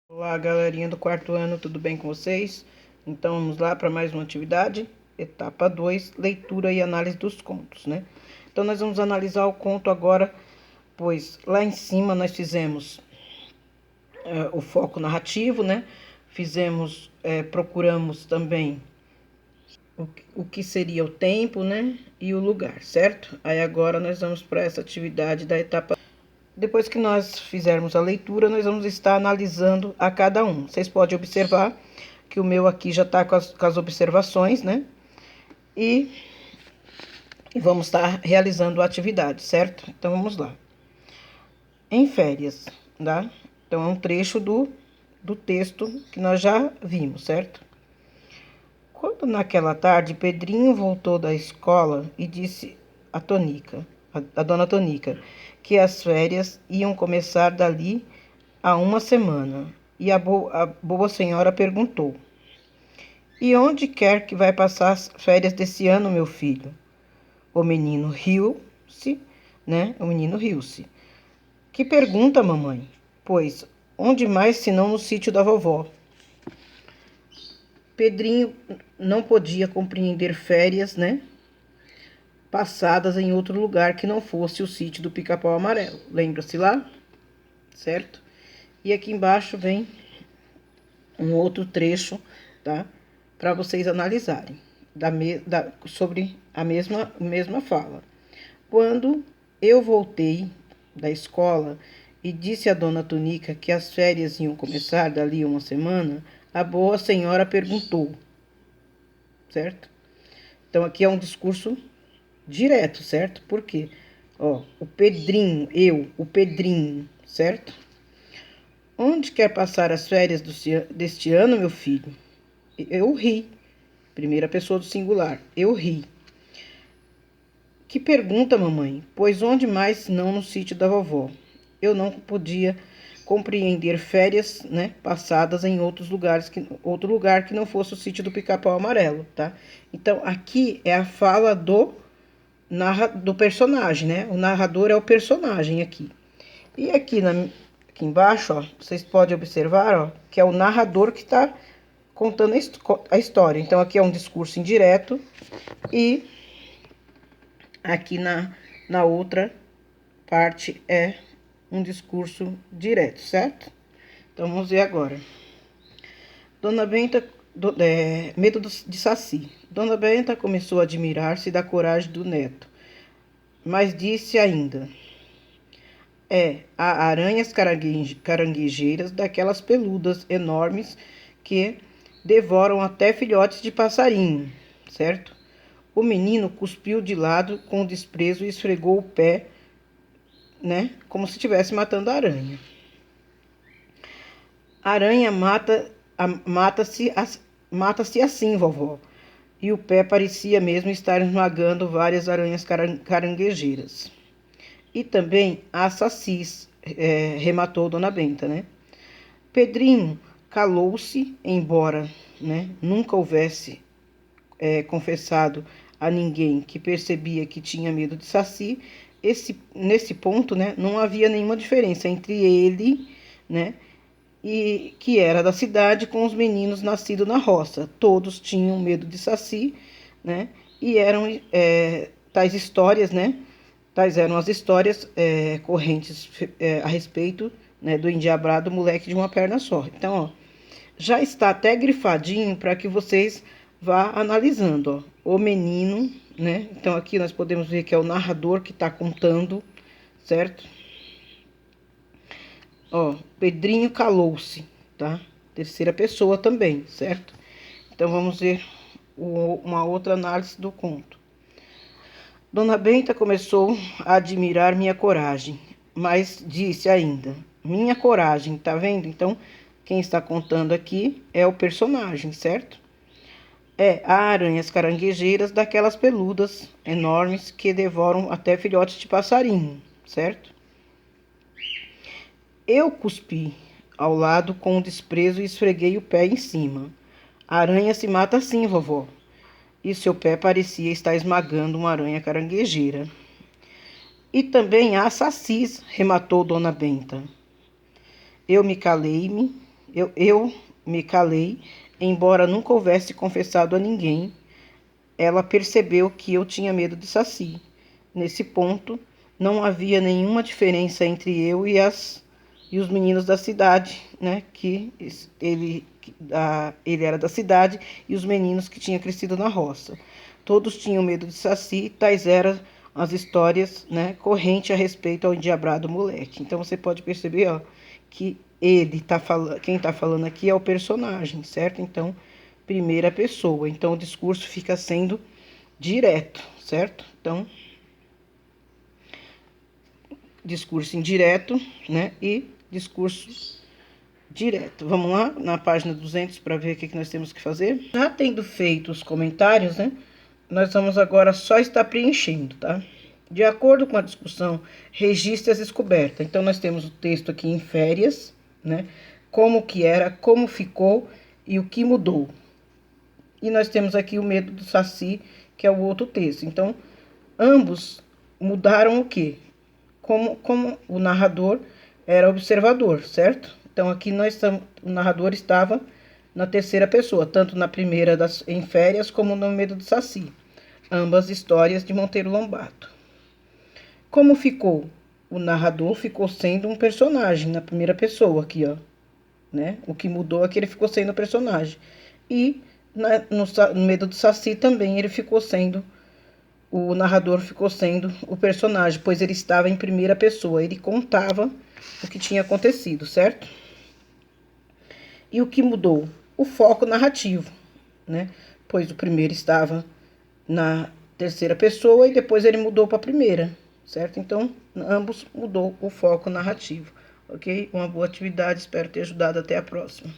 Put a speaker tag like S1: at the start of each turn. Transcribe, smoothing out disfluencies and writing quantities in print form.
S1: Olá, galerinha do quarto ano, tudo bem com vocês? Então vamos lá para mais uma atividade, etapa 2, leitura e análise dos contos, né? Então nós vamos analisar o conto agora, pois lá em cima nós fizemos o foco narrativo, né? Procuramos também o que seria o tempo, né? E o lugar, certo? Aí agora nós vamos para essa atividade da etapa. Depois que nós fizermos a leitura, nós vamos estar analisando a cada um. Vocês podem observar que o meu aqui já está com as observações, né? E vamos estar realizando a atividade, certo? Então vamos lá. Em férias, tá? Então é um trecho do texto que nós já vimos, certo? Quando naquela tarde Pedrinho voltou da escola e disse a Tonica, a dona Tonica, que as férias iam começar dali a uma semana. E a boa senhora perguntou: E onde quer que vai passar as férias desse ano, meu filho? O menino riu-se, né? O menino riu-se. Que pergunta, mamãe? Pois, onde mais senão no sítio da vovó? Pedrinho não podia compreender férias, né? Passadas em outro lugar que não fosse o sítio do Pica-Pau Amarelo. Lembra-se lá? Certo? E aqui embaixo vem um outro trecho, tá? Para vocês analisarem sobre a mesma fala. Quando eu voltei da escola e disse à dona Tunica que as férias iam começar dali uma semana, a boa senhora perguntou, certo? Então aqui é um discurso direto, certo? Por quê? Ó, o Pedrinho, certo? Onde quer passar as férias deste ano, meu filho? Eu ri. Primeira pessoa do singular. Eu ri. Que pergunta, mamãe? Pois onde mais não no sítio da vovó? Eu não podia compreender férias, né, passadas em outro lugar que não fosse o sítio do Pica-Pau Amarelo, tá? Então, aqui é a fala do personagem, né? O narrador é o personagem aqui. E aqui embaixo, ó, vocês podem observar, ó, que é o narrador que está contando a história. Então, aqui é um discurso indireto e aqui na outra parte é um discurso direto, certo? Então, vamos ver agora. Dona Benta, medo de Saci. Dona Benta começou a admirar-se da coragem do neto, mas disse ainda: há aranhas caranguejeiras daquelas peludas enormes que devoram até filhotes de passarinho, certo? O menino cuspiu de lado com desprezo e esfregou o pé, né? Como se estivesse matando a aranha. A aranha mata-se assim, vovó. E o pé parecia mesmo estar esmagando várias aranhas caranguejeiras. E também há sacis, rematou Dona Benta, né? Pedrinho calou-se, embora, né, nunca houvesse confessado a ninguém que percebia que tinha medo de saci. Nesse ponto, né, não havia nenhuma diferença entre ele, né, e que era da cidade, com os meninos nascidos na roça. Todos tinham medo de saci, né, e eram tais histórias, né, tais eram as histórias correntes a respeito, né, do endiabrado moleque de uma perna só. Então, ó, já está até grifadinho para que vocês vá analisando, ó. O menino, né? Então aqui nós podemos ver que é o narrador que está contando, certo? Ó, Pedrinho calou-se, tá? Terceira pessoa também, certo? Então vamos ver uma outra análise do conto. Dona Benta começou a admirar minha coragem, mas disse ainda: minha coragem, tá vendo? Então, quem está contando aqui é o personagem, certo? Há aranhas caranguejeiras daquelas peludas enormes que devoram até filhotes de passarinho, certo? Eu cuspi ao lado com desprezo e esfreguei o pé em cima. A aranha se mata assim, vovó. E seu pé parecia estar esmagando uma aranha caranguejeira. E também há sacis, rematou Dona Benta. Eu Eu me calei, embora nunca houvesse confessado a ninguém. Ela percebeu que eu tinha medo de Saci. Nesse ponto, não havia nenhuma diferença entre eu e os meninos da cidade, né? Que ele era da cidade e os meninos que tinham crescido na roça. Todos tinham medo de Saci, tais eram as histórias, né, corrente a respeito ao endiabrado moleque. Então você pode perceber, ó, que ele tá falando, quem tá falando aqui é o personagem, certo? Então, primeira pessoa. Então o discurso fica sendo direto, certo? Então, discurso indireto, né? E discurso direto. Vamos lá na página 200 para ver o que nós temos que fazer. Já tendo feito os comentários, né? Nós vamos agora só estar preenchendo, tá? De acordo com a discussão, registre as descobertas. Então, nós temos o texto aqui em férias, né? Como que era, como ficou e o que mudou. E nós temos aqui o medo do Saci, que é o outro texto. Então, ambos mudaram o quê? Como o narrador era observador, certo? Então, aqui o narrador estava na terceira pessoa, tanto na primeira em férias, como no medo do Saci. Ambas histórias de Monteiro Lobato. Como ficou? O narrador ficou sendo um personagem na primeira pessoa aqui, ó. Né? O que mudou é que ele ficou sendo o personagem. E no medo do Saci também o narrador ficou sendo o personagem, pois ele estava em primeira pessoa, ele contava o que tinha acontecido, certo? E o que mudou? O foco narrativo, né? Pois o primeiro estava na terceira pessoa e depois ele mudou para a primeira, certo? Então, ambos mudou o foco narrativo, ok? Uma boa atividade, espero ter ajudado. Até a próxima.